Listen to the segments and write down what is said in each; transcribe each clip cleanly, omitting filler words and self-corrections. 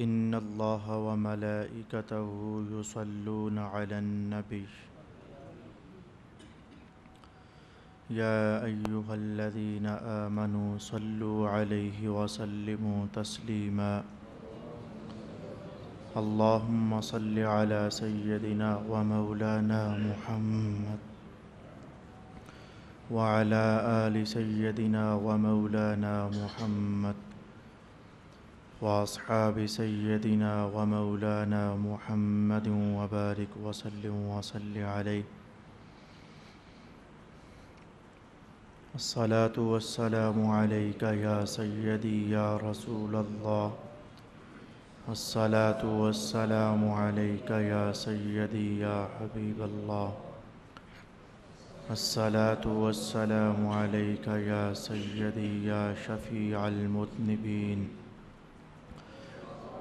إن الله وملائكته يصلون على النبي يا أيها الذين آمنوا صلوا عليه وسلموا تسليما اللهم صل على سيدنا ومولانا محمد وعلى آل سيدنا ومولانا محمد وأصحاب سيدنا ومولانا محمد وبارك وسلم وصل عليه الصلاة والسلام عليك يا سيدي يا رسول الله الصلاة والسلام عليك يا سيدي يا حبيب الله الصلاة والسلام عليك يا سيدي يا شفيع المذنبين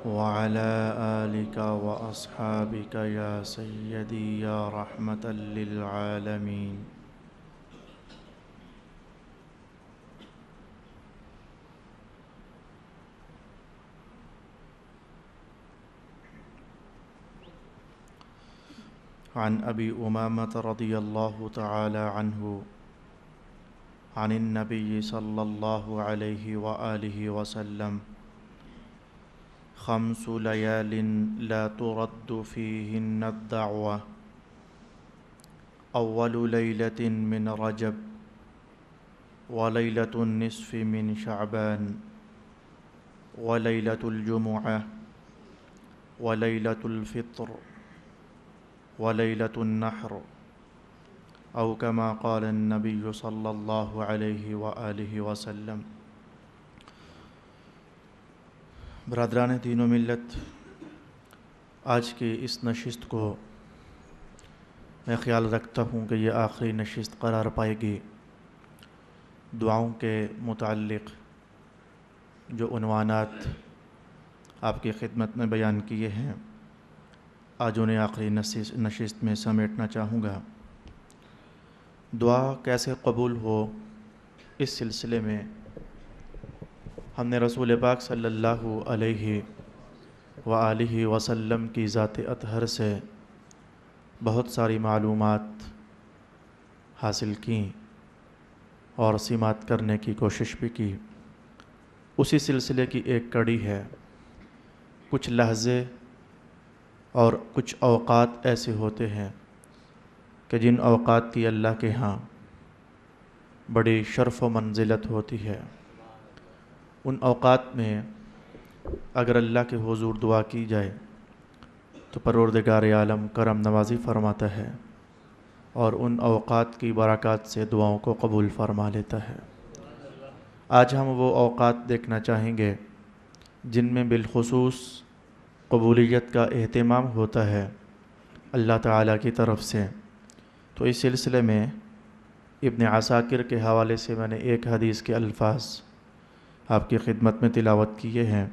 وعلى آلك وأصحابك يا سيدي يا رحمة للعالمين عن أبي أمامة رضي الله تعالى عنه عن النبي صلى الله عليه وآله وسلم 5 ليال لا ترد فيهن الدعوة أول ليلة من رجب وليلة النصف من شعبان وليلة الجمعة وليلة الفطر وليلة النحر أو كما قال النبي صلى الله عليه وآله وسلم۔ برادران دین و ملت، آج کی اس نشست کو میں خیال رکھتا ہوں کہ یہ آخری نشست قرار پائے گی۔ دعاؤں کے متعلق جو عنوانات آپ کی خدمت میں بیان کیے ہیں، آج انہیں آخری نشست میں سمیٹنا چاہوں گا۔ دعا کیسے قبول ہو، اس سلسلے میں ہم نے رسول پاک صلی اللہ علیہ وآلہ وسلم کی ذات اطہر سے بہت ساری معلومات حاصل کیں اور سماعت کرنے کی کوشش بھی کی۔ اسی سلسلے کی ایک کڑی ہے، کچھ لحظے اور کچھ اوقات ایسے ہوتے ہیں کہ جن اوقات کی اللہ کے ہاں بڑی شرف و منزلت ہوتی ہے۔ ان اوقات میں اگر اللہ کے حضور دعا کی جائے تو پروردگار عالم کرم نوازی فرماتا ہے اور ان اوقات کی برکات سے دعاؤں کو قبول فرما لیتا ہے۔ آج ہم وہ اوقات دیکھنا چاہیں گے جن میں بالخصوص قبولیت کا اہتمام ہوتا ہے اللہ تعالیٰ کی طرف سے۔ تو اس سلسلے میں ابن عساکر کے حوالے سے میں نے ایک حدیث کے الفاظ آپ کی خدمت میں تلاوت کیے ہیں،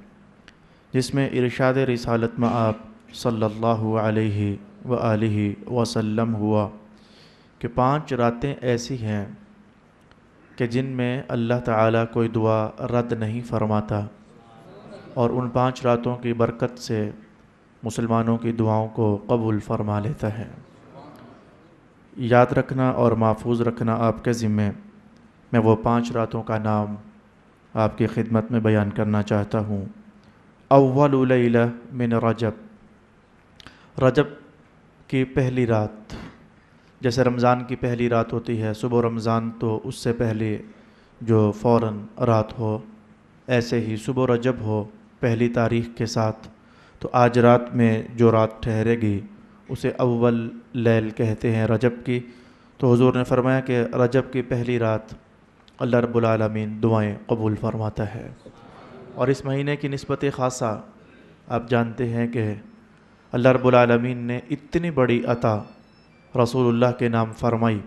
جس میں ارشاد رسالت میں آپ صلی اللہ علیہ وآلہ وسلم ہوا کہ 5 راتیں ایسی ہیں کہ جن میں اللہ تعالیٰ کوئی دعا رد نہیں فرماتا، اور ان 5 راتوں کی برکت سے مسلمانوں کی دعاؤں کو قبول فرما لیتا ہے۔ یاد رکھنا اور محفوظ رکھنا آپ کے ذمے۔ میں وہ 5 راتوں کا نام آپ کی خدمت میں بیان کرنا چاہتا ہوں۔ اول لیلہ من رجب، رجب کی پہلی رات، جیسے رمضان کی پہلی رات ہوتی ہے، صبح رمضان تو اس سے پہلے جو فوراً رات ہو، ایسے ہی صبح رجب ہو پہلی تاریخ کے ساتھ، تو آج رات میں جو رات ٹھہرے گی اسے اول لیل کہتے ہیں رجب کی۔ تو حضور نے فرمایا کہ رجب کی پہلی رات اللہ رب العالمین دعائیں قبول فرماتا ہے۔ اور اس مہینے کی نسبت خاصہ آپ جانتے ہیں کہ اللہ رب العالمین نے اتنی بڑی عطا رسول اللہ کے نام فرمائی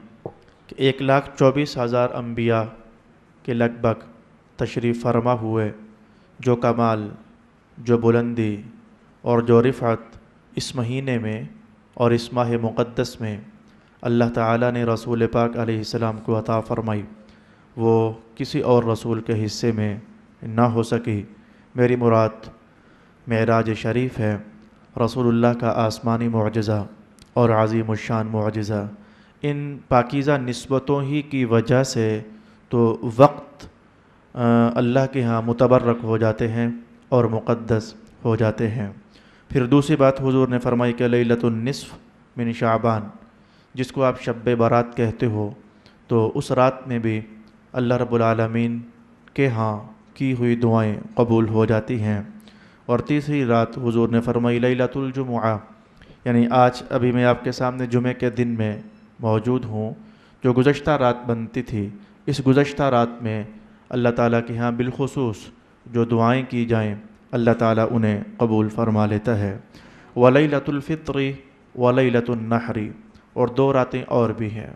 کہ 1,24,000 انبیاء کے لگ بھگ تشریف فرما ہوئے۔ جو کمال، جو بلندی اور جو رفعت اس مہینے میں اور اس ماہ مقدس میں اللہ تعالیٰ نے رسول پاک علیہ السلام کو عطا فرمائی، وہ کسی اور رسول کے حصے میں نہ ہو سکی۔ میری مراد معراج شریف ہے، رسول اللہ کا آسمانی معجزہ اور عظیم الشان معجزہ، ان پاکیزہ نسبتوں ہی کی وجہ سے تو وقت اللہ کے ہاں متبرک ہو جاتے ہیں اور مقدس ہو جاتے ہیں۔ پھر دوسری بات حضور نے فرمائی کہ لیلۃ النصف من شعبان، جس کو آپ شب برات کہتے ہو، تو اس رات میں بھی اللہ رب العالمین کے ہاں کی ہوئی دعائیں قبول ہو جاتی ہیں۔ اور تیسری رات حضور نے فرمائی لیلۃ الجمعہ، یعنی آج ابھی میں آپ کے سامنے جمعے کے دن میں موجود ہوں، جو گزشتہ رات بنتی تھی، اس گزشتہ رات میں اللہ تعالیٰ کے ہاں بالخصوص جو دعائیں کی جائیں اللہ تعالیٰ انہیں قبول فرما لیتا ہے۔ ولیلۃ الفطر ولیلۃ النحر، اور دو راتیں اور بھی ہیں،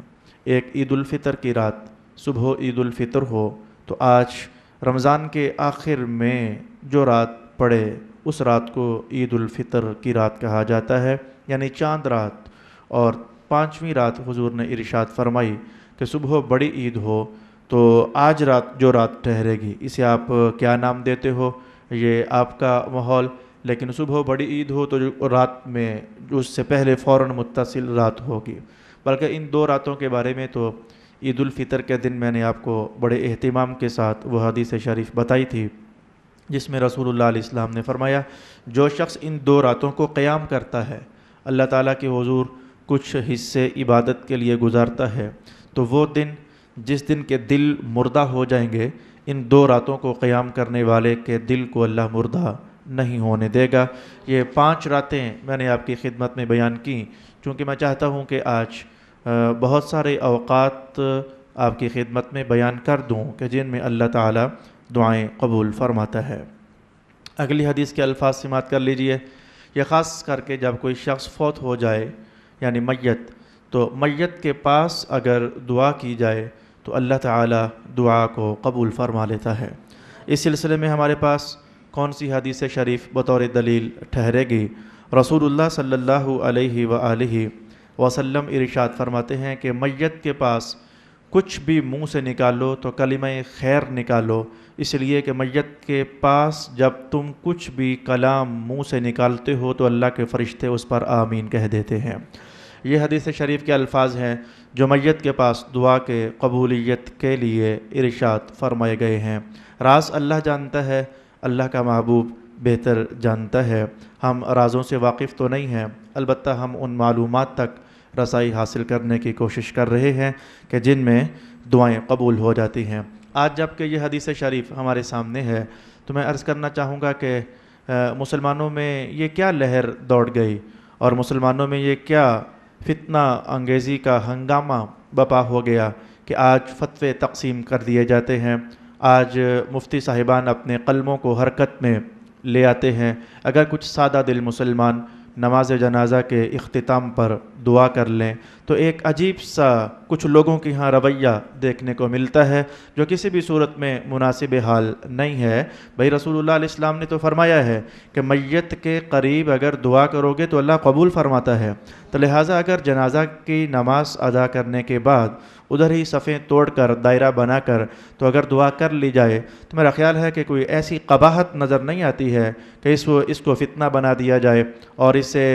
ایک عید الفطر کی رات، صبح عید الفطر ہو تو آج رمضان کے آخر میں جو رات پڑے اس رات کو عید الفطر کی رات کہا جاتا ہے، یعنی چاند رات۔ اور پانچویں رات حضور نے ارشاد فرمائی کہ صبح بڑی عید ہو تو آج رات جو رات ٹھہرے گی اسے آپ کیا نام دیتے ہو یہ آپ کا ماحول، لیکن صبح بڑی عید ہو تو جو رات میں جو اس سے پہلے فوراً متصل رات ہوگی۔ بلکہ ان دو راتوں کے بارے میں تو عید الفطر کے دن میں نے آپ کو بڑے اہتمام کے ساتھ وہ حدیث شریف بتائی تھی، جس میں رسول اللہ علیہ السلام نے فرمایا جو شخص ان دو راتوں کو قیام کرتا ہے، اللہ تعالیٰ کے حضور کچھ حصے عبادت کے لیے گزارتا ہے، تو وہ دن جس دن کے دل مردہ ہو جائیں گے، ان دو راتوں کو قیام کرنے والے کے دل کو اللہ مردہ نہیں ہونے دے گا۔ یہ 5 راتیں میں نے آپ کی خدمت میں بیان کی، چونکہ میں چاہتا ہوں کہ آج بہت سارے اوقات آپ کی خدمت میں بیان کر دوں کہ جن میں اللہ تعالیٰ دعائیں قبول فرماتا ہے۔ اگلی حدیث کے الفاظ سماعت کر لیجئے۔ یہ خاص کر کے جب کوئی شخص فوت ہو جائے یعنی میت، تو میت کے پاس اگر دعا کی جائے تو اللہ تعالیٰ دعا کو قبول فرما لیتا ہے۔ اس سلسلے میں ہمارے پاس کون سی حدیث شریف بطور دلیل ٹھہرے گی؟ رسول اللہ صلی اللہ علیہ وآلہ وسلم ارشاد فرماتے ہیں کہ میت کے پاس کچھ بھی منہ سے نکالو تو کلمہ خیر نکالو، اس لیے کہ میت کے پاس جب تم کچھ بھی کلام منہ سے نکالتے ہو تو اللہ کے فرشتے اس پر آمین کہہ دیتے ہیں۔ یہ حدیث شریف کے الفاظ ہیں جو میت کے پاس دعا کے قبولیت کے لیے ارشاد فرمائے گئے ہیں۔ راز اللہ جانتا ہے، اللہ کا محبوب بہتر جانتا ہے۔ ہم رازوں سے واقف تو نہیں ہیں، البتہ ہم ان معلومات تک رسائی حاصل کرنے کی کوشش کر رہے ہیں کہ جن میں دعائیں قبول ہو جاتی ہیں۔ آج جب کہ یہ حدیث شریف ہمارے سامنے ہے تو میں عرض کرنا چاہوں گا کہ مسلمانوں میں یہ کیا لہر دوڑ گئی اور مسلمانوں میں یہ کیا فتنہ انگیزی کا ہنگامہ بپا ہو گیا کہ آج فتوے تقسیم کر دیے جاتے ہیں، آج مفتی صاحبان اپنے قلموں کو حرکت میں لے آتے ہیں۔ اگر کچھ سادہ دل مسلمان نماز جنازہ کے اختتام پر دعا کر لیں تو ایک عجیب سا کچھ لوگوں کی ہاں رویہ دیکھنے کو ملتا ہے جو کسی بھی صورت میں مناسب حال نہیں ہے۔ بھائی رسول اللہ علیہ السلام نے تو فرمایا ہے کہ میت کے قریب اگر دعا کرو گے تو اللہ قبول فرماتا ہے، تو لہٰذا اگر جنازہ کی نماز ادا کرنے کے بعد ادھر ہی صفیں توڑ کر دائرہ بنا کر تو اگر دعا کر لی جائے تو میرا خیال ہے کہ کوئی ایسی قباحت نظر نہیں آتی ہے کہ اس کو فتنہ بنا دیا جائے اور اسے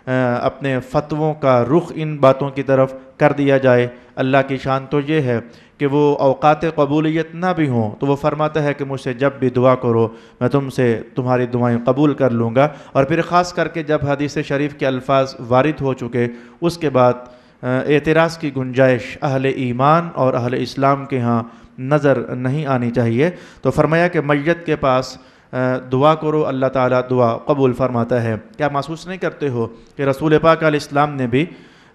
اپنے فتووں کا رخ ان باتوں کی طرف کر دیا جائے۔ اللہ کی شان تو یہ ہے کہ وہ اوقات قبولیت نہ بھی ہوں تو وہ فرماتا ہے کہ مجھ سے جب بھی دعا کرو میں تم سے تمہاری دعائیں قبول کر لوں گا۔ اور پھر خاص کر کے جب حدیث شریف کے الفاظ وارد ہو چکے اس کے بعد اعتراض کی گنجائش اہل ایمان اور اہل اسلام کے ہاں نظر نہیں آنی چاہیے۔ تو فرمایا کہ میت کے پاس دعا کرو، اللہ تعالیٰ دعا قبول فرماتا ہے۔ کیا محسوس نہیں کرتے ہو کہ رسول پاک علیہ السلام نے بھی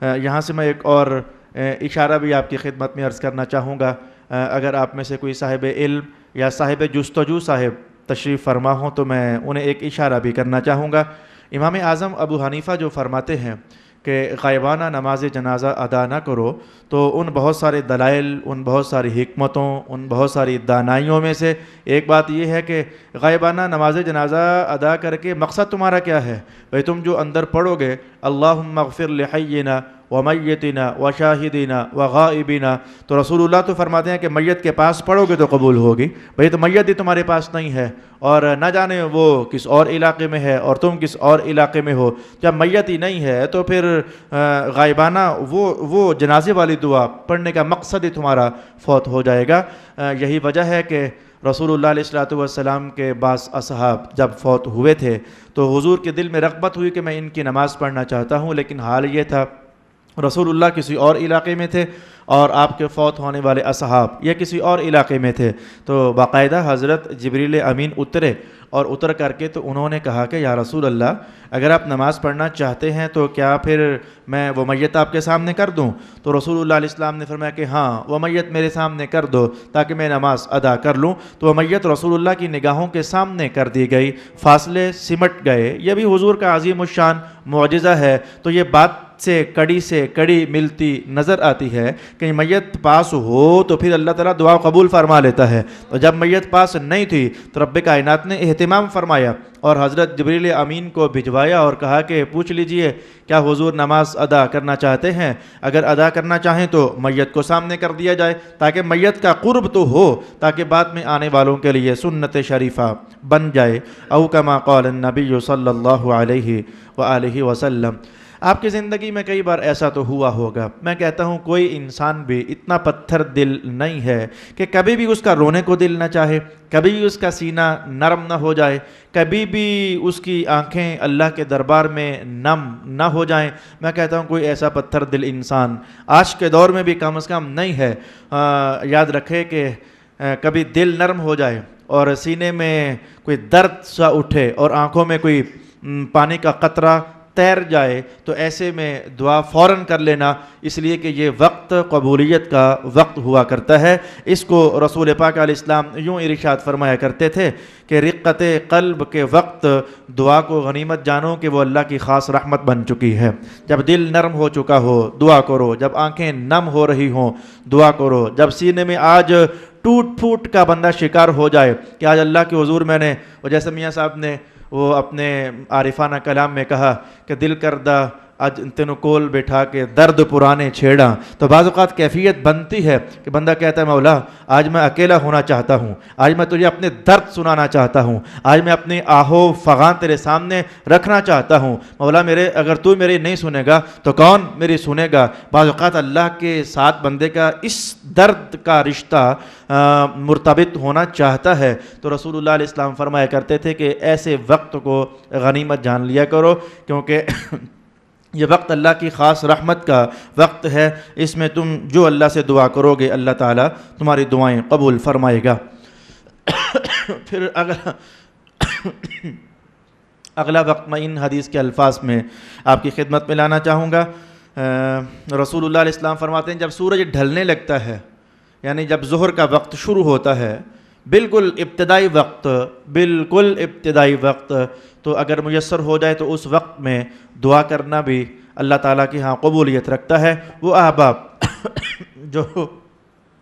یہاں سے میں ایک اور اشارہ بھی آپ کی خدمت میں عرض کرنا چاہوں گا، اگر آپ میں سے کوئی صاحب علم یا صاحب جستجو صاحب تشریف فرما ہوں تو میں انہیں ایک اشارہ بھی کرنا چاہوں گا۔ امام اعظم ابو حنیفہ جو فرماتے ہیں کہ غائبانہ نماز جنازہ ادا نہ کرو تو ان بہت سارے دلائل، ان بہت ساری حکمتوں، ان بہت ساری دانائیوں میں سے ایک بات یہ ہے کہ غائبانہ نماز جنازہ ادا کر کے مقصد تمہارا کیا ہے؟ بھئی تم جو اندر پڑھو گے اللہم اغفر لحینا ومیتنا وشاہدنا وغائبنا، تو رسول اللہ تو فرماتے ہیں کہ میت کے پاس پڑھو گے تو قبول ہوگی، بھئی تو میت ہی تمہارے پاس نہیں ہے اور نہ جانے وہ کس اور علاقے میں ہے اور تم کس اور علاقے میں ہو، جب میت ہی نہیں ہے تو پھر غائبانہ وہ جنازے والی دعا پڑھنے کا مقصد ہی تمہارا فوت ہو جائے گا۔ یہی وجہ ہے کہ رسول اللہ علیہ الصلوۃ والسلام کے بعض اصحاب جب فوت ہوئے تھے تو حضور کے دل میں رغبت ہوئی کہ میں ان کی نماز پڑھنا چاہتا ہوں، لیکن حال یہ تھا رسول اللہ کسی اور علاقے میں تھے اور آپ کے فوت ہونے والے اصحاب یہ کسی اور علاقے میں تھے، تو باقاعدہ حضرت جبریل امین اترے اور اتر کر کے تو انہوں نے کہا کہ یا رسول اللہ اگر آپ نماز پڑھنا چاہتے ہیں تو کیا پھر میں وہ میت آپ کے سامنے کر دوں؟ تو رسول اللہ علیہ السلام نے فرمایا کہ ہاں وہ میت میرے سامنے کر دو تاکہ میں نماز ادا کر لوں، تو وہ میت رسول اللہ کی نگاہوں کے سامنے کر دی گئی، فاصلے سمٹ گئے۔ یہ بھی حضور کا عظیم الشان معجزہ ہے۔ تو یہ بات سے کڑی ملتی نظر آتی ہے کہ میت پاس ہو تو پھر اللہ تعالیٰ دعا قبول فرما لیتا ہے، اور جب میت پاس نہیں تھی تو رب کائنات نے اہتمام فرمایا اور حضرت جبریل امین کو بھجوایا اور کہا کہ پوچھ لیجئے کیا حضور نماز ادا کرنا چاہتے ہیں؟ اگر ادا کرنا چاہیں تو میت کو سامنے کر دیا جائے تاکہ میت کا قرب تو ہو، تاکہ بعد میں آنے والوں کے لیے سنت شریفہ بن جائے۔ او کما قال النبی صلی اللہ علیہ وآلہ وسلم۔ آپ کی زندگی میں کئی بار ایسا تو ہوا ہوگا، میں کہتا ہوں کوئی انسان بھی اتنا پتھر دل نہیں ہے کہ کبھی بھی اس کا رونے کو دل نہ چاہے، کبھی بھی اس کا سینہ نرم نہ ہو جائے، کبھی بھی اس کی آنکھیں اللہ کے دربار میں نم نہ ہو جائیں۔ میں کہتا ہوں کوئی ایسا پتھر دل انسان آج کے دور میں بھی کم از کم نہیں ہے۔ یاد رکھے کہ کبھی دل نرم ہو جائے اور سینے میں کوئی درد سا اٹھے اور آنکھوں میں کوئی پانی کا قطرہ تیر جائے تو ایسے میں دعا فوراً کر لینا، اس لیے کہ یہ وقت قبولیت کا وقت ہوا کرتا ہے۔ اس کو رسول پاک علیہ السلام یوں ارشاد فرمایا کرتے تھے کہ رقت قلب کے وقت دعا کو غنیمت جانو کہ وہ اللہ کی خاص رحمت بن چکی ہے۔ جب دل نرم ہو چکا ہو دعا کرو، جب آنکھیں نم ہو رہی ہوں دعا کرو، جب سینے میں آج ٹوٹ پھوٹ کا بندہ شکار ہو جائے کہ آج اللہ کے حضور میں نے، اور جیسے میاں صاحب نے وہ اپنے عارفانہ کلام میں کہا کہ دل کردہ آج تینوں کول بٹھا کے درد پرانے چھیڑا، تو بعض اوقات کیفیت بنتی ہے کہ بندہ کہتا ہے مولا آج میں اکیلا ہونا چاہتا ہوں، آج میں تجھے اپنے درد سنانا چاہتا ہوں، آج میں اپنی آہو فغان تیرے سامنے رکھنا چاہتا ہوں، مولا میرے اگر تو میری نہیں سنے گا تو کون میری سنے گا؟ بعض اوقات اللہ کے ساتھ بندے کا اس درد کا رشتہ مرتبط ہونا چاہتا ہے۔ تو رسول اللہ علیہ السلام فرمایا کرتے تھے کہ ایسے وقت کو غنیمت جان لیا کرو، کیونکہ یہ وقت اللہ کی خاص رحمت کا وقت ہے، اس میں تم جو اللہ سے دعا کرو گے اللہ تعالیٰ تمہاری دعائیں قبول فرمائے گا۔ پھر اگلا وقت میں ان حدیث کے الفاظ میں آپ کی خدمت میں لانا چاہوں گا۔ رسول اللہ علیہ السلام فرماتے ہیں جب سورج ڈھلنے لگتا ہے، یعنی جب ظہر کا وقت شروع ہوتا ہے، بالکل ابتدائی وقت، تو اگر میسر ہو جائے تو اس وقت میں دعا کرنا بھی اللہ تعالیٰ کی ہاں قبولیت رکھتا ہے۔ وہ احباب جو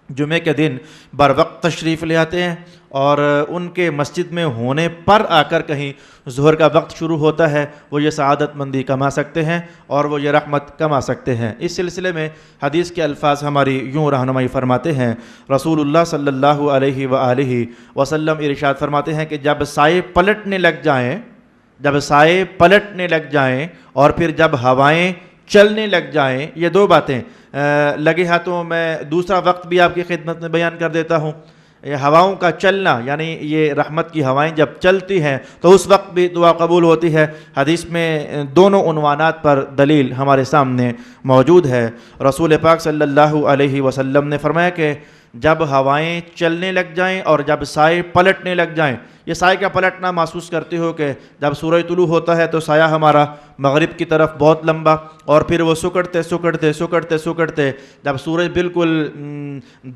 جمعے کے دن بر وقت تشریف لے آتے ہیں اور ان کے مسجد میں ہونے پر آ کر کہیں ظہر کا وقت شروع ہوتا ہے، وہ یہ سعادت مندی کما سکتے ہیں اور وہ یہ رحمت کما سکتے ہیں۔ اس سلسلے میں حدیث کے الفاظ ہماری یوں رہنمائی فرماتے ہیں، رسول اللہ صلی اللہ علیہ وآلہ وسلم ارشاد فرماتے ہیں کہ جب سائے پلٹنے لگ جائیں اور پھر جب ہوائیں چلنے لگ جائیں، یہ دو باتیں لگے ہاتھوں میں دوسرا وقت بھی آپ کی خدمت میں بیان کر دیتا ہوں۔ ہواؤں کا چلنا یعنی یہ رحمت کی ہوائیں جب چلتی ہیں تو اس وقت بھی دعا قبول ہوتی ہے۔ حدیث میں دونوں عنوانات پر دلیل ہمارے سامنے موجود ہے۔ رسول پاک صلی اللہ علیہ وسلم نے فرمایا کہ جب ہوائیں چلنے لگ جائیں اور جب سائے پلٹنے لگ جائیں، یہ سائے کا پلٹنا محسوس کرتے ہو کہ جب سورج طلوع ہوتا ہے تو سایہ ہمارا مغرب کی طرف بہت لمبا، اور پھر وہ سکڑتے جب سورج بالکل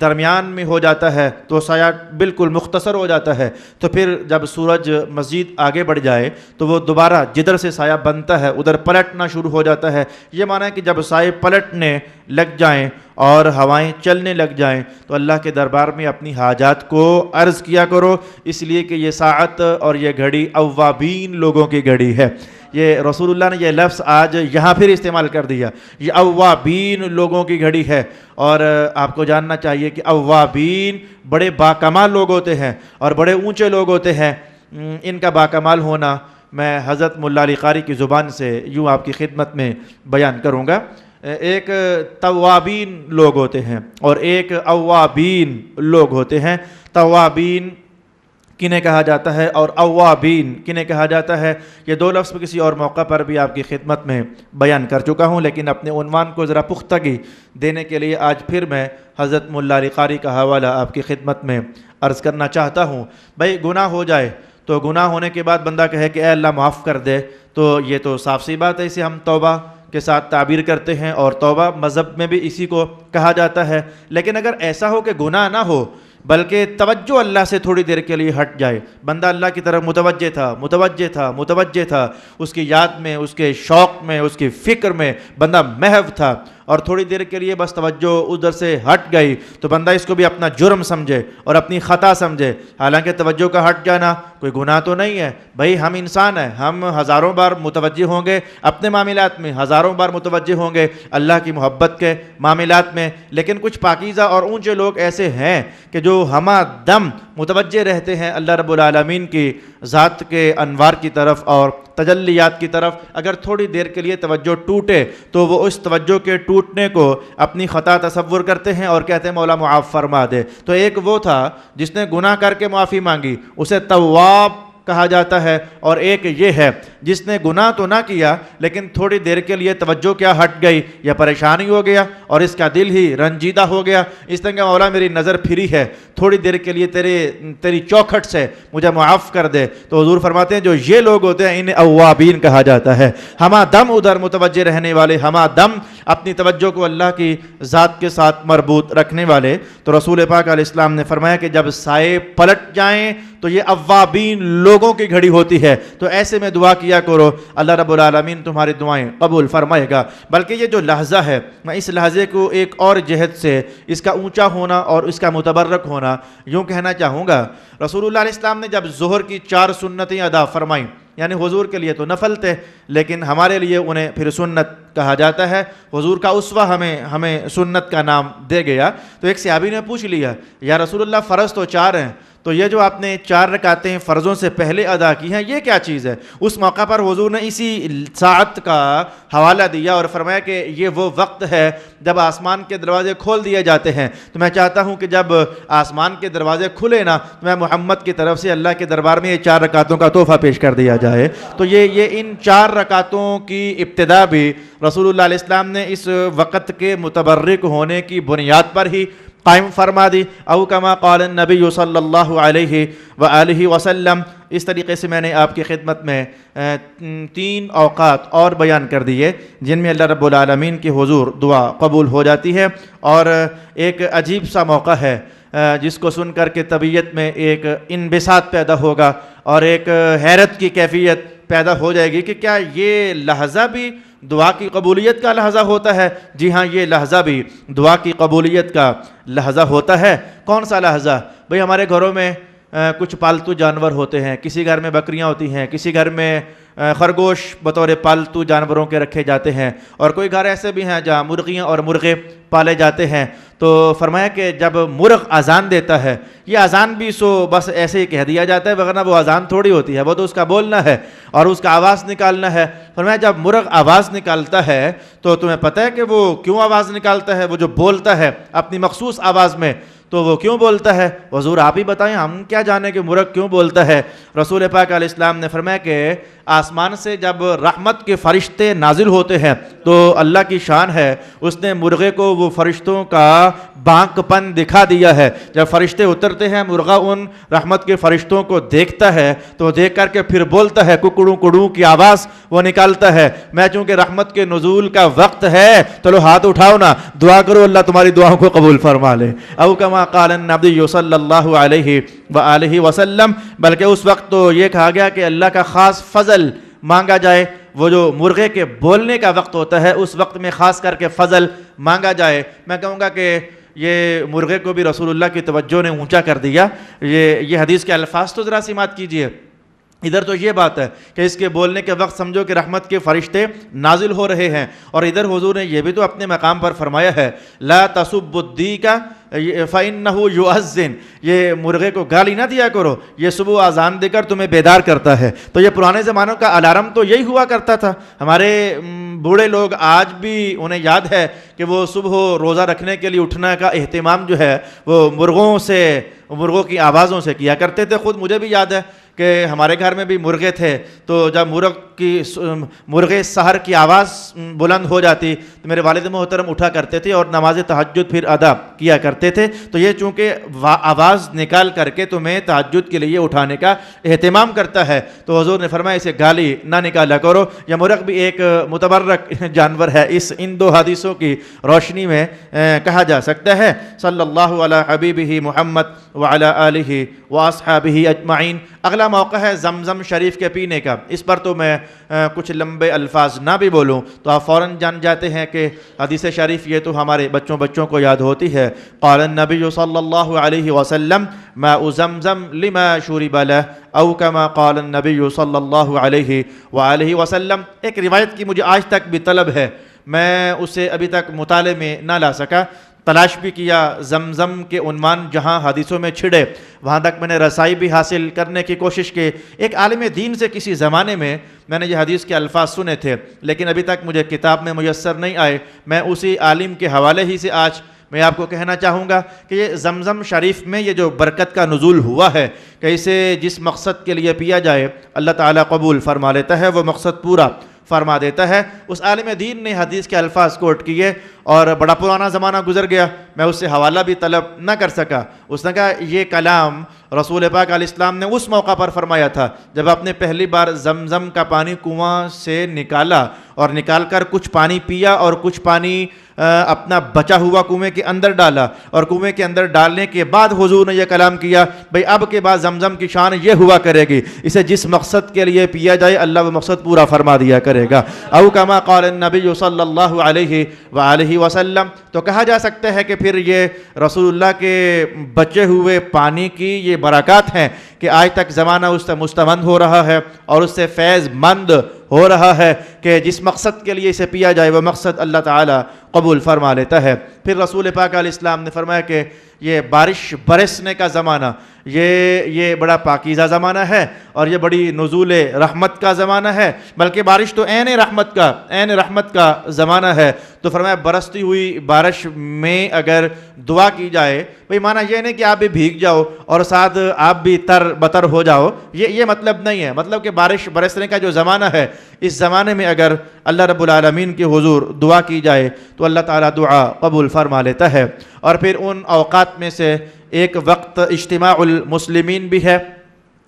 درمیان میں ہو جاتا ہے تو سایہ بالکل مختصر ہو جاتا ہے، تو پھر جب سورج مزید آگے بڑھ جائے تو وہ دوبارہ جدھر سے سایہ بنتا ہے ادھر پلٹنا شروع ہو جاتا ہے۔ یہ معنی ہے کہ جب سائے پلٹنے لگ جائیں اور ہوائیں چلنے لگ جائیں تو اللہ کے دربار میں اپنی حاجات کو عرض کیا کرو، اس لیے کہ یہ ساعت اور یہ گھڑی اوابین لوگوں کی گھڑی ہے۔ یہ رسول اللہ نے یہ لفظ آج یہاں پھر استعمال کر دیا. یہ اوابین لوگوں کی گھڑی ہے. اور آپ کو جاننا چاہیے کہ اوابین بڑے باکمال لوگ ہوتے ہیں اور بڑے اونچے لوگ ہوتے ہیں. ان کا باکمال ہونا میں حضرت ملا علی قاری کی زبان سے یوں آپ کی خدمت میں بیان کروں گا. ایک توابین لوگ ہوتے ہیں اور ایک اوابین لوگ ہوتے ہیں. توابین کنہیں کہا جاتا ہے اور اوابین کنہیں کہا جاتا ہے، یہ دو لفظ کسی اور موقع پر بھی آپ کی خدمت میں بیان کر چکا ہوں، لیکن اپنے عنوان کو ذرا پختگی دینے کے لیے آج پھر میں حضرت ملا علی قاری کا حوالہ آپ کی خدمت میں عرض کرنا چاہتا ہوں. بھائی گناہ ہو جائے تو گناہ ہونے کے بعد بندہ کہے کہ اے اللہ معاف کر دے، تو یہ تو صاف سی بات ہے، اسے ہم توبہ کے ساتھ تعبیر کرتے ہیں اور توبہ مذہب میں بھی اسی کو کہا جاتا ہے. لیکن اگر ایسا ہو کہ گناہ نہ ہو بلکہ توجہ اللہ سے تھوڑی دیر کے لیے ہٹ جائے، بندہ اللہ کی طرف متوجہ تھا، اس کی یاد میں، اس کے شوق میں، اس کی فکر میں بندہ محو تھا، اور تھوڑی دیر کے لیے بس توجہ ادھر سے ہٹ گئی تو بندہ اس کو بھی اپنا جرم سمجھے اور اپنی خطا سمجھے. حالانکہ توجہ کا ہٹ جانا کوئی گناہ تو نہیں ہے. بھائی ہم انسان ہیں، ہم ہزاروں بار متوجہ ہوں گے اپنے معاملات میں، ہزاروں بار متوجہ ہوں گے اللہ کی محبت کے معاملات میں، لیکن کچھ پاکیزہ اور اونچے لوگ ایسے ہیں کہ جو ہمہ دم متوجہ رہتے ہیں اللہ رب العالمین کی ذات کے انوار کی طرف اور تجلیات کی طرف. اگر تھوڑی دیر کے لیے توجہ ٹوٹے تو وہ اس توجہ کے ٹوٹنے کو اپنی خطا تصور کرتے ہیں اور کہتے ہیں مولا معاف فرما دے. تو ایک وہ تھا جس نے گناہ کر کے معافی مانگی، اسے تواب کہا جاتا ہے، اور ایک یہ ہے جس نے گناہ تو نہ کیا لیکن تھوڑی دیر کے لیے توجہ کیا ہٹ گئی یا پریشانی ہو گیا اور اس کا دل ہی رنجیدہ ہو گیا، اس طرح کہ مولا میری نظر پھری ہے، تھوڑی دیر کے لیے تیری چوکھٹ سے مجھے معاف کر دے. تو حضور فرماتے ہیں جو یہ لوگ ہوتے ہیں انہیں اوابین کہا جاتا ہے، ہمہ دم ادھر متوجہ رہنے والے، ہمہ دم اپنی توجہ کو اللہ کی ذات کے ساتھ مربوط رکھنے والے. تو رسول پاک علیہ السلام نے فرمایا کہ جب سائے پلٹ جائیں تو یہ اوابین لوگوں کی گھڑی ہوتی ہے. تو ایسے میں دعا کیا کرو، اللہ رب العالمین تمہاری دعائیں قبول فرمائے گا. بلکہ یہ جو لحظہ ہے، میں اس لحظے کو ایک اور جہت سے اس کا اونچا ہونا اور اس کا متبرک ہونا یوں کہنا چاہوں گا. رسول اللہ علیہ السلام نے جب ظہر کی 4 سنتیں ادا فرمائیں، یعنی حضور کے لیے تو نفل تھے لیکن ہمارے لیے انہیں پھر سنت کہا جاتا ہے، حضور کا اسوہ ہمیں سنت کا نام دے گیا. تو ایک صحابی نے پوچھ لیا یا رسول اللہ فرض تو 4 ہیں، تو یہ جو آپ نے 4 رکعتیں فرضوں سے پہلے ادا کی ہیں یہ کیا چیز ہے؟ اس موقع پر حضور نے اسی ساعت کا حوالہ دیا اور فرمایا کہ یہ وہ وقت ہے جب آسمان کے دروازے کھول دیے جاتے ہیں. تو میں چاہتا ہوں کہ جب آسمان کے دروازے کھلے نا تو میں محمد کی طرف سے اللہ کے دربار میں یہ 4 رکعتوں کا تحفہ پیش کر دیا جائے. تو یہ ان 4 رکعتوں کی ابتدا بھی رسول اللہ علیہ السلام نے اس وقت کے متبرک ہونے کی بنیاد پر ہی قائم فرما دی. او کما قال النبی صلی اللہ علیہ وآلہ وسلم. اس طریقے سے میں نے آپ کی خدمت میں 3 اوقات اور بیان کر دیے جن میں اللہ رب العالمین کی حضور دعا قبول ہو جاتی ہے. اور ایک عجیب سا موقع ہے جس کو سن کر کے طبیعت میں ایک انبساط پیدا ہوگا اور ایک حیرت کی کیفیت پیدا ہو جائے گی کہ کیا یہ لحظہ بھی دعا کی قبولیت کا لحظہ ہوتا ہے؟ جی ہاں، یہ لحظہ بھی دعا کی قبولیت کا لحظہ ہوتا ہے. کون سا لحظہ؟ بھئی ہمارے گھروں میں کچھ پالتو جانور ہوتے ہیں، کسی گھر میں بکریاں ہوتی ہیں، کسی گھر میں خرگوش بطور پالتو جانوروں کے رکھے جاتے ہیں، اور کوئی گھر ایسے بھی ہیں جہاں مرغیاں اور مرغے پالے جاتے ہیں. تو فرمایا کہ جب مرغ اذان دیتا ہے، یہ اذان بھی بس ایسے ہی کہہ دیا جاتا ہے، ورنہ وہ اذان تھوڑی ہوتی ہے، وہ تو اس کا بولنا ہے اور اس کا آواز نکالنا ہے. فرمایا جب مرغ آواز نکالتا ہے تو تمہیں پتہ ہے کہ وہ کیوں آواز نکالتا ہے؟ وہ جو بولتا ہے اپنی مخصوص آواز میں، تو وہ کیوں بولتا ہے؟ حضور آپ ہی بتائیں، ہم کیا جانیں کہ مرغ کیوں بولتا ہے؟ رسول پاک علیہ السلام نے فرمایا کہ آسمان سے جب رحمت کے فرشتے نازل ہوتے ہیں تو اللہ کی شان ہے، اس نے مرغے کو وہ فرشتوں کا بانک پن دکھا دیا ہے. جب فرشتے اترتے ہیں مرغا ان رحمت کے فرشتوں کو دیکھتا ہے تو دیکھ کر کے پھر بولتا ہے، ککڑوں کڑوں کی آواز وہ نکالتا ہے. میں چونکہ رحمت کے نزول کا وقت ہے تو لو ہاتھ اٹھاؤ نا، دعا کرو اللہ تمہاری دعاؤں کو قبول فرما لے. او کما قال النبی صلی اللہ علیہ وآلہ وسلم. بلکہ اس وقت تو یہ کہا گیا کہ اللہ کا خاص فضل مانگا جائے. وہ جو مرغے کے بولنے کا وقت ہوتا ہے اس وقت میں خاص کر کے فضل مانگا جائے. میں کہوں گا کہ یہ مرغے کو بھی رسول اللہ کی توجہ نے اونچا کر دیا. یہ حدیث کے الفاظ تو ذرا سماعت کیجئے. ادھر تو یہ بات ہے کہ اس کے بولنے کے وقت سمجھو کہ رحمت کے فرشتے نازل ہو رہے ہیں، اور ادھر حضور نے یہ بھی تو اپنے مقام پر فرمایا ہے لا تسبوا الدیک فإنہ یؤذن، یہ مرغے کو گالی نہ دیا کرو، یہ صبح اذان دے کر تمہیں بیدار کرتا ہے۔ تو یہ پرانے زمانوں کا الارم تو یہی ہوا کرتا تھا۔ ہمارے بوڑھے لوگ آج بھی انہیں یاد ہے کہ وہ صبح روزہ رکھنے کے لیے اٹھنے کا اہتمام جو ہے وہ مرغوں کی آوازوں سے کیا کرتے تھے۔ خود مجھے بھی یاد ہے کہ ہمارے گھر میں بھی مرغے تھے، تو جب مرغے سحر کی آواز بلند ہو جاتی تو میرے والد محترم اٹھا کرتے تھے اور نماز تہجد پھر ادا کیا کرتے تھے۔ تو یہ چونکہ آواز نکال کر کے تمہیں تہجد کے لیے اٹھانے کا اہتمام کرتا ہے، تو حضور نے فرمایا اسے گالی نہ نکالا کرو۔ یہ مرغ بھی ایک متبرک جانور ہے، ان دو حدیثوں کی روشنی میں کہا جا سکتا ہے۔ صلی اللہ علی حبیبہ محمد وعلی آلہ واصحابہ اجمعین۔ اگلا موقع ہے زمزم شریف کے پینے کا۔ اس پر تو میں کچھ لمبے الفاظ نہ بھی بولوں تو آپ فوراً جان جاتے ہیں کہ حدیث شریف یہ تو ہمارے بچوں کو یاد ہوتی ہے۔ قال النبی صلی اللہ علیہ وسلم ماء زمزم لما شرب له او کما قال النبی صلی اللہ علیہ وآلہ وسلم۔ ایک روایت کی مجھے آج تک بھی طلب ہے، میں اسے ابھی تک مطالعے میں نہ لا سکا، تلاش بھی کیا، زمزم کے عنوان جہاں حدیثوں میں چھڑے وہاں تک میں نے رسائی بھی حاصل کرنے کی کوشش کی۔ ایک عالم دین سے کسی زمانے میں نے یہ حدیث کے الفاظ سنے تھے، لیکن ابھی تک مجھے کتاب میں میسر نہیں آئے۔ میں اسی عالم کے حوالے ہی سے آج میں آپ کو کہنا چاہوں گا کہ یہ زمزم شریف میں یہ جو برکت کا نزول ہوا ہے کہ اسے جس مقصد کے لیے پیا جائے اللہ تعالیٰ قبول فرما لیتا ہے، وہ مقصد پورا فرما دیتا ہے۔ اس عالم دین نے حدیث کے الفاظ کوٹ کیے اور بڑا پرانا زمانہ گزر گیا، میں اس سے حوالہ بھی طلب نہ کر سکا۔ اس نے کہا یہ کلام رسول پاک علیہ السلام نے اس موقع پر فرمایا تھا جب آپ نے پہلی بار زمزم کا پانی کنواں سے نکالا اور نکال کر کچھ پانی پیا اور کچھ پانی اپنا بچا ہوا کنویں کے اندر ڈالا، اور کنویں کے اندر ڈالنے کے بعد حضور نے یہ کلام کیا بھئی اب کے بعد زمزم کی شان یہ ہوا کرے گی، اسے جس مقصد کے لیے پیا جائے اللہ وہ مقصد پورا فرما دیا کرے گا۔ او کما قال النبی صلی اللہ علیہ وآلہ وسلم۔ تو کہا جا سکتا ہے کہ پھر یہ رسول اللہ کے بچے ہوئے پانی کی یہ برکات ہیں کہ آج تک زمانہ اس سے مستمند ہو رہا ہے اور اس سے فیض مند ہو رہا ہے کہ جس مقصد کے لیے اسے پیا جائے وہ مقصد اللہ تعالیٰ قبول فرما لیتا ہے۔ پھر رسول پاک علیہ السلام نے فرمایا کہ یہ بارش برسنے کا زمانہ یہ بڑا پاکیزہ زمانہ ہے اور یہ بڑی نزول رحمت کا زمانہ ہے، بلکہ بارش تو عین رحمت کا زمانہ ہے۔ تو فرمایا برستی ہوئی بارش میں اگر دعا کی جائے، بھئی معنی یہ نہیں کہ آپ بھی بھیگ جاؤ اور ساتھ آپ بھی تر بتر ہو جاؤ، یہ مطلب نہیں ہے۔ مطلب کہ بارش برسنے کا جو زمانہ ہے اس زمانے میں اگر اللہ رب العالمین کے حضور دعا کی جائے تو اللہ تعالیٰ دعا قبول فرما لیتا ہے۔ اور پھر ان اوقات میں سے ایک وقت اجتماع المسلمین بھی ہے،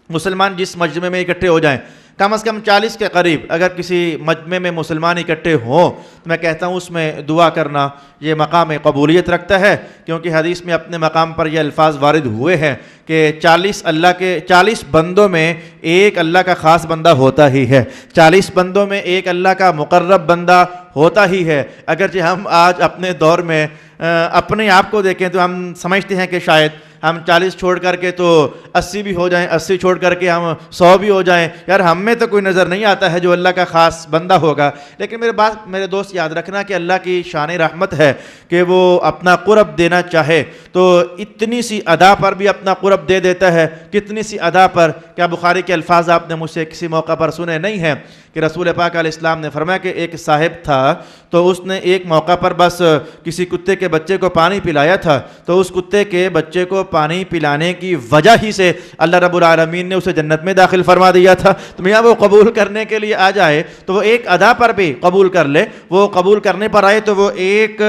مسلمان جس مجمع میں اکٹھے ہو جائیں، کم از کم 40 کے قریب اگر کسی مجمع میں مسلمان اکٹھے ہوں تو میں کہتا ہوں اس میں دعا کرنا یہ مقام قبولیت رکھتا ہے، کیونکہ حدیث میں اپنے مقام پر یہ الفاظ وارد ہوئے ہیں کہ 40 بندوں میں ایک اللہ کا خاص بندہ ہوتا ہی ہے، 40 بندوں میں ایک اللہ کا مقرب بندہ ہوتا ہی ہے۔ اگرچہ ہم آج اپنے دور میں اپنے آپ کو دیکھیں تو ہم سمجھتے ہیں کہ شاید ہم 40 چھوڑ کر کے تو 80 بھی ہو جائیں، 80 چھوڑ کر کے ہم 100 بھی ہو جائیں، یار ہم میں تو کوئی نظر نہیں آتا ہے جو اللہ کا خاص بندہ ہوگا۔ لیکن میرے دوست یاد رکھنا کہ اللہ کی شان رحمت ہے کہ وہ اپنا قرب دینا چاہے تو اتنی سی ادا پر بھی اپنا قرب دے دیتا ہے، کتنی سی ادا پر۔ کیا بخاری کے الفاظ آپ نے مجھ سے کسی موقع پر سنے نہیں ہیں کہ رسول پاک علیہ السلام نے فرمایا کہ ایک صاحب تھا تو اس نے ایک موقع پر بس کسی کتے کے بچے کو پانی پلایا تھا، تو اس کتے کے بچے کو پانی پلانے کی وجہ ہی سے اللہ رب العالمین نے اسے جنت میں داخل فرما دیا تھا۔ تو میاں وہ قبول کرنے کے لیے آ جائے تو وہ ایک ادا پر بھی قبول کر لے، وہ قبول کرنے پر آئے تو وہ ایک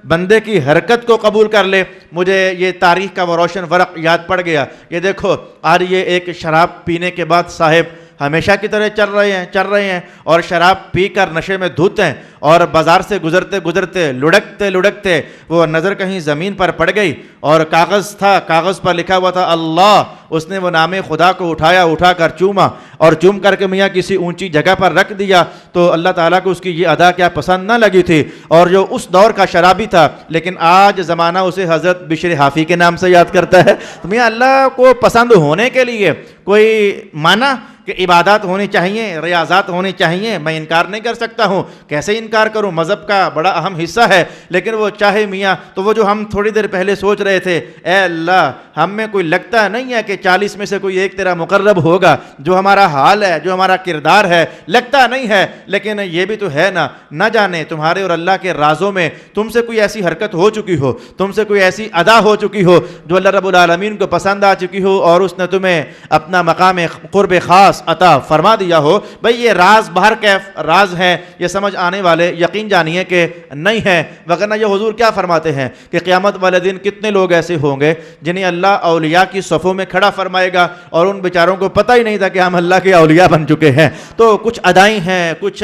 بندے کی حرکت کو قبول کر لے۔ مجھے یہ تاریخ کا وہ روشن ورق یاد پڑ گیا، یہ دیکھو آج یہ ایک شراب پینے کے بعد صاحب ہمیشہ کی طرح چل رہے ہیں اور شراب پی کر نشے میں دھت ہیں، اور بازار سے گزرتے لڑکتے وہ نظر کہیں زمین پر پڑ گئی اور کاغذ تھا، کاغذ پر لکھا ہوا تھا اللہ۔ اس نے وہ نام خدا کو اٹھا کر چوما اور چوم کر کے میاں کسی اونچی جگہ پر رکھ دیا، تو اللہ تعالیٰ کو اس کی یہ ادا کیا پسند نہ لگی تھی، اور جو اس دور کا شرابی تھا لیکن آج زمانہ اسے حضرت بشر حافی کے نام سے یاد کرتا ہے۔ تو میاں اللہ کو پسند ہونے کے لیے کوئی معنی کہ عبادات ہونی چاہیے، ریاضات ہونی چاہیے، میں انکار نہیں کر سکتا ہوں، کیسے انکار کروں، مذہب کا بڑا اہم حصہ ہے، لیکن وہ چاہے میاں تو وہ جو ہم تھوڑی دیر پہلے سوچ رہے تھے، اے اللہ ہم میں کوئی لگتا نہیں ہے کہ 40 میں سے کوئی ایک تیرا مقرب ہوگا، جو ہمارا حال ہے، جو ہمارا کردار ہے، لگتا نہیں ہے، لیکن یہ بھی تو ہے نا، نہ جانے تمہارے اور اللہ کے رازوں میں تم سے کوئی ایسی حرکت ہو چکی ہو، تم سے کوئی ایسی ادا ہو چکی ہو جو اللہ رب العالمین کو پسند آ چکی ہو، اور اس نے تمہیں اپنا مقام قرب خاص عطا فرما دیا ہو۔ بھئی یہ راز باہر کیف راز ہے، یہ سمجھ آنے والے یقین جانیے کہ نہیں ہے، وگرنہ یہ حضور کیا فرماتے ہیں کہ قیامت والے دن کتنے لوگ ایسے ہوں گے جنہیں اللہ اولیاء کی صفوں میں کھڑا فرمائے گا، اور ان بیچاروں کو پتہ ہی نہیں تھا کہ ہم اللہ کے اولیاء بن چکے ہیں۔ تو کچھ ادائیں ہیں، کچھ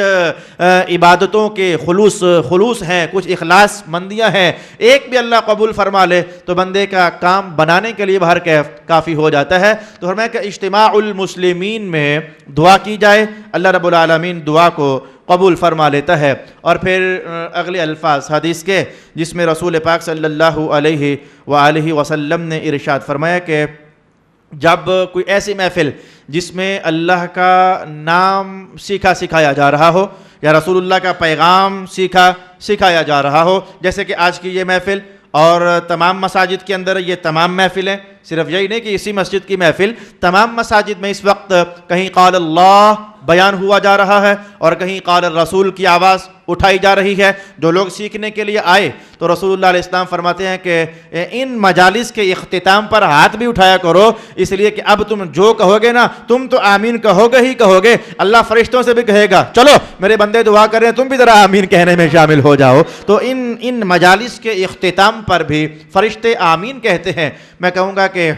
عبادتوں کے خلوص ہیں، کچھ اخلاص مندیاں ہیں، ایک بھی اللہ قبول فرما لے تو بندے کا کام بنانے کے لیے باہر کیف کافی ہو جاتا ہے۔ تو فرمایا کہ اجتماع المسلمین میں دعا کی جائے، اللہ رب العالمین دعا کو قبول فرما لیتا ہے۔ اور پھر اگلے الفاظ حدیث کے جس میں رسول پاک صلی اللہ علیہ وآلہ وسلم نے ارشاد فرمایا کہ جب کوئی ایسی محفل جس میں اللہ کا نام سکھایا جا رہا ہو یا رسول اللہ کا پیغام سکھایا جا رہا ہو، جیسے کہ آج کی یہ محفل اور تمام مساجد کے اندر یہ تمام محفلیں، صرف یہی نہیں کہ اسی مسجد کی محفل، تمام مساجد میں اس وقت کہیں قال اللہ بیان ہوا جا رہا ہے اور کہیں قال الرسول کی آواز اٹھائی جا رہی ہے۔ جو لوگ سیکھنے کے لیے آئے تو رسول اللہ علیہ السلام فرماتے ہیں کہ ان مجالس کے اختتام پر ہاتھ بھی اٹھایا کرو، اس لیے کہ اب تم جو کہو گے نا، تم تو آمین کہو گے ہی کہو گے، اللہ فرشتوں سے بھی کہے گا چلو میرے بندے دعا کر رہے ہیں، تم بھی ذرا آمین کہنے میں شامل ہو جاؤ۔ تو ان مجالس کے اختتام پر بھی فرشتے آمین کہتے ہیں۔ میں کہوں گا کہ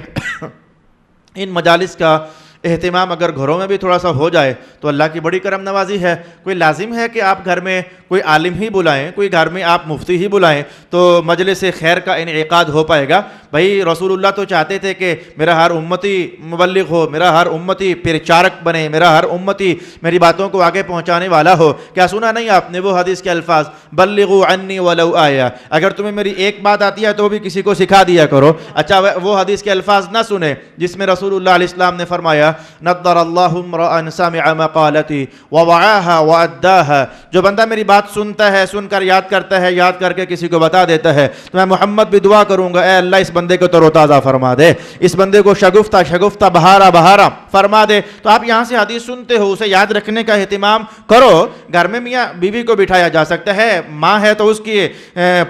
ان مجالس کا اہتمام اگر گھروں میں بھی تھوڑا سا ہو جائے تو اللہ کی بڑی کرم نوازی ہے۔ کوئی لازم ہے کہ آپ گھر میں کوئی عالم ہی بلائیں، کوئی گھر میں آپ مفتی ہی بلائیں تو مجلس خیر کا انعقاد ہو پائے گا۔ بھائی رسول اللہ تو چاہتے تھے کہ میرا ہر امتی مبلغ ہو، میرا ہر امتی پرچارک بنے، میرا ہر امتی میری باتوں کو آگے پہنچانے والا ہو۔ کیا سنا نہیں آپ نے وہ حدیث کے الفاظ، بلغوا عنی ولو آیہ، اگر تمہیں میری ایک بات آتی ہے تو بھی کسی کو سکھا دیا کرو۔ اچھا وہ حدیث کے الفاظ نہ سنے جس میں رسول اللہ علیہ السلام نے فرمایا نضر اللہ امرأ سمع مقالتی ووعاها واداها، جو بندہ میری بات سنتا ہے، سن کر یاد کرتا ہے، یاد کر کے کسی کو بتا دیتا ہے، تو میں محمد بھی دعا کروں گا اے اللہ اس بندے کو تر و تازہ فرما دے، اس بندے کو شگفتہ بہارا فرما دے۔ تو آپ یہاں سے حدیث سنتے ہو، اسے یاد رکھنے کا اہتمام کرو۔ گھر میں میاں بیوی کو بٹھایا جا سکتا ہے، ماں ہے تو اس کی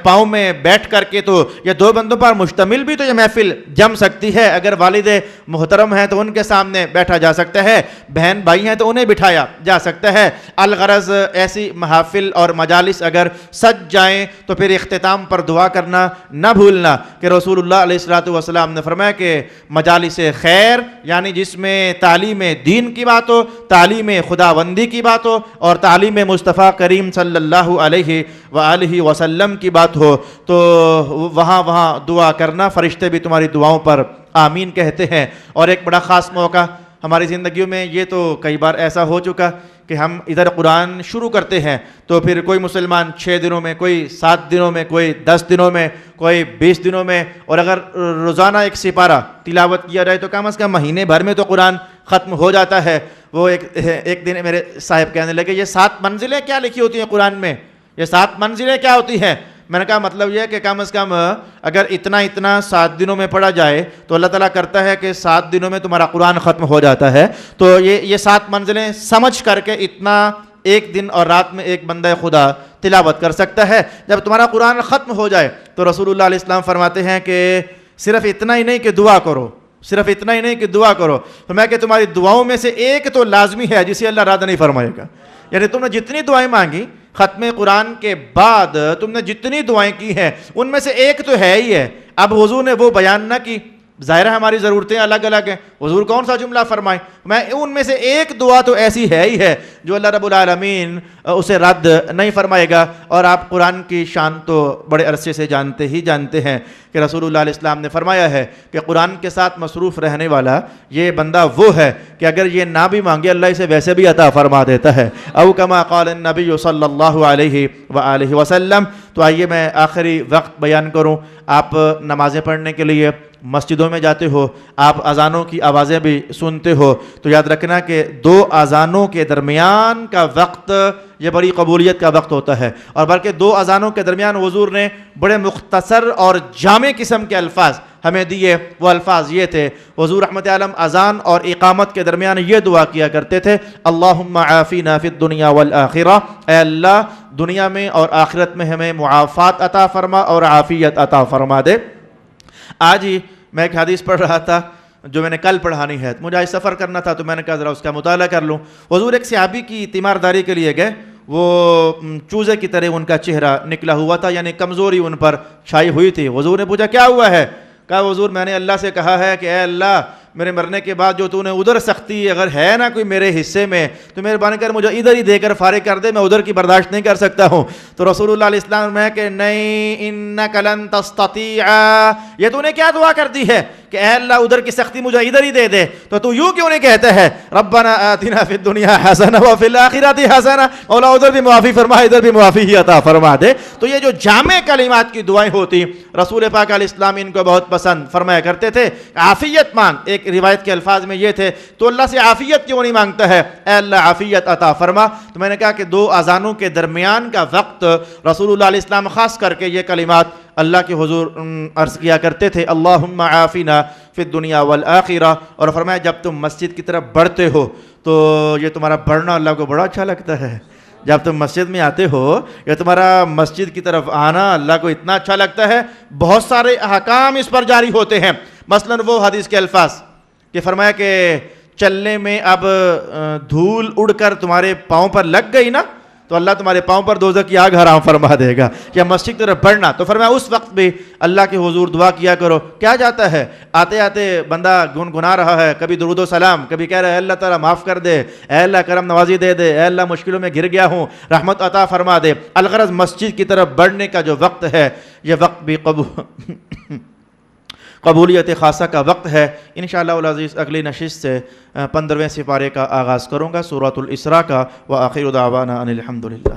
پاؤں میں بیٹھ کر کے تو یہ دو بندوں پر مشتمل بھی تو یہ محفل جم سکتی ہے۔ اگر والد محترم ہیں تو ان کے سامنے بیٹھا جا سکتا ہے، بہن بھائی ہیں تو انہیں بٹھایا جا سکتا ہے۔ الغرض ایسی محافل اور مجالس اگر سج جائیں تو پھر اختتام پر دعا کرنا نہ بھولنا کہ رسول اللہ علیہ السلام نے فرمایا کہ مجالس خیر یعنی جس میں تعلیم دین کی بات ہو، تعلیم خداوندی کی بات ہو اور تعلیم مصطفیٰ کریم صلی اللہ علیہ وآلہ وسلم کی بات ہو، تو وہاں دعا کرنا، فرشتے بھی تمہاری دعاؤں پر آمین کہتے ہیں۔ اور ایک بڑا خاص موقع ہماری زندگیوں میں یہ تو کئی بار ایسا ہو چکا کہ ہم ادھر قرآن شروع کرتے ہیں تو پھر کوئی مسلمان 6 دنوں میں، کوئی 7 دنوں میں، کوئی 10 دنوں میں، کوئی 20 دنوں میں، اور اگر روزانہ ایک سپارہ تلاوت کیا جائے تو کم از کم مہینے بھر میں تو قرآن ختم ہو جاتا ہے۔ وہ ایک دن میرے صاحب کہنے لگے یہ 7 منزلیں کیا لکھی ہوتی ہیں قرآن میں، یہ 7 منزلیں کیا ہوتی ہیں؟ میں نے کہا مطلب یہ ہے کہ کم از کم اگر اتنا 7 دنوں میں پڑھا جائے تو اللہ تعالیٰ کرتا ہے کہ 7 دنوں میں تمہارا قرآن ختم ہو جاتا ہے۔ تو یہ 7 منزلیں سمجھ کر کے اتنا ایک دن اور رات میں ایک بندہ خدا تلاوت کر سکتا ہے۔ جب تمہارا قرآن ختم ہو جائے تو رسول اللہ علیہ السلام فرماتے ہیں کہ صرف اتنا ہی نہیں کہ دعا کرو، صرف اتنا ہی نہیں کہ دعا کرو، فرمایا کہ تمہاری دعاؤں میں سے ایک تو لازمی ہے جسے اللہ رد نہیں فرمائے گا۔ یعنی تم نے جتنی دعائیں مانگی ختم قرآن کے بعد، تم نے جتنی دعائیں کی ہیں ان میں سے ایک تو ہے ہی ہے۔ اب حضور نے وہ بیان نہ کی، ظاہر ہے ہماری ضرورتیں الگ الگ ہیں، حضور کون سا جملہ فرمائیں، میں ان میں سے ایک دعا تو ایسی ہے ہی ہے جو اللہ رب العالمین اسے رد نہیں فرمائے گا۔ اور آپ قرآن کی شان تو بڑے عرصے سے جانتے ہیں کہ رسول اللہ علیہ السلام نے فرمایا ہے کہ قرآن کے ساتھ مصروف رہنے والا یہ بندہ وہ ہے کہ اگر یہ نہ بھی مانگے اللہ اسے ویسے بھی عطا فرما دیتا ہے، او کما قال النبی صلی اللہ علیہ وآلہ وسلم۔ تو آئیے میں آخری وقت بیان کروں، آپ نمازیں پڑھنے کے لیے مسجدوں میں جاتے ہو، آپ اذانوں کی آوازیں بھی سنتے ہو، تو یاد رکھنا کہ 2 اذانوں کے درمیان کا وقت یہ بڑی قبولیت کا وقت ہوتا ہے، اور بلکہ 2 اذانوں کے درمیان حضور نے بڑے مختصر اور جامع قسم کے الفاظ ہمیں دیے۔ وہ الفاظ یہ تھے، حضور رحمت عالم اذان اور اقامت کے درمیان یہ دعا کیا کرتے تھے، اللہم عافینا فی الدنیا والآخرہ، اے اللہ دنیا میں اور آخرت میں ہمیں معافات عطا فرما اور عافیت عطا فرما دے۔ آج ہی میں ایک حدیث پڑھ رہا تھا جو میں نے کل پڑھانی ہے، مجھے آج سفر کرنا تھا تو میں نے کہا ذرا اس کا مطالعہ کر لوں۔ حضور ایک صحابی کی تیمارداری کے لیے گئے، وہ چوزے کی طرح ان کا چہرہ نکلا ہوا تھا، یعنی کمزوری ان پر چھائی ہوئی تھی۔ حضور نے پوچھا کیا ہوا ہے؟ کہا حضور میں نے اللہ سے کہا ہے کہ اے اللہ میرے مرنے کے بعد جو تو نے ادھر سختی اگر ہے نا کوئی میرے حصے میں تو مہربانی کر مجھے ادھر ہی دے کر فارغ کر دے، میں ادھر کی برداشت نہیں کر سکتا ہوں۔ تو رسول اللہ علیہ السلام میں کہ نہیں، انک لن تستطیع، یہ تو نے کیا دعا کر دی ہے کہ اے اللہ ادھر کی سختی مجھے ادھر ہی دے دے، تو یوں کیوں نہیں کہتا ہے ربنا آتنا فی الدنیا حسنہ وفی الآخرۃ حسنہ، مولا ادھر بھی معافی فرما ادھر بھی معافی ہی عطا فرما دے۔ تو یہ جو جامع کلمات کی دعائیں ہوتی رسول پاک علیہ السلام ان کو بہت پسند فرمایا کرتے تھے۔ عافیت مانگ، ایک روایت کے الفاظ میں یہ تھے، تو اللہ سے عافیت کیوں نہیں مانگتا ہے، اے اللہ عافیت عطا فرما۔ تو میں نے کہا کہ 2 اذانوں کے درمیان کا وقت رسول اللہ علیہ السلام خاص کر کے یہ کلمات اللہ کے حضور عرض کیا کرتے تھے، اللہم عافینا فی الدنیا والآخرہ، اور فرمایا جب تم مسجد کی طرف بڑھتے ہو تو یہ تمہارا بڑھنا اللہ کو بڑا اچھا لگتا ہے۔ جب تم مسجد میں آتے ہو یا تمہارا مسجد کی طرف آنا اللہ کو اتنا اچھا لگتا ہے، بہت سارے احکام اس پر جاری ہوتے ہیں۔ مثلا وہ حدیث کے الفاظ کہ فرمایا کہ چلنے میں اب دھول اڑ کر تمہارے پاؤں پر لگ گئی نا تو اللہ تمہارے پاؤں پر دوزخ کی آگ حرام فرما دے گا، یا مسجد کی طرف بڑھنا، تو فرمایا اس وقت بھی اللہ کے حضور دعا کیا کرو۔ کیا جاتا ہے، آتے آتے بندہ گنگنا رہا ہے، کبھی درود و سلام، کبھی کہہ رہا ہے اے اللہ تعالیٰ معاف کر دے، اے اللہ کرم نوازی دے دے، اے اللہ مشکلوں میں گر گیا ہوں رحمت عطا فرما دے۔ الغرض مسجد کی طرف بڑھنے کا جو وقت ہے یہ وقت بھی قبولیت خاصہ کا وقت ہے۔ انشاءاللہ العزیز اگلی نشست سے 15ویں سپارے کا آغاز کروں گا، سورۃ الاسراء کا۔ وآخر دعوانا ان الحمد للہ۔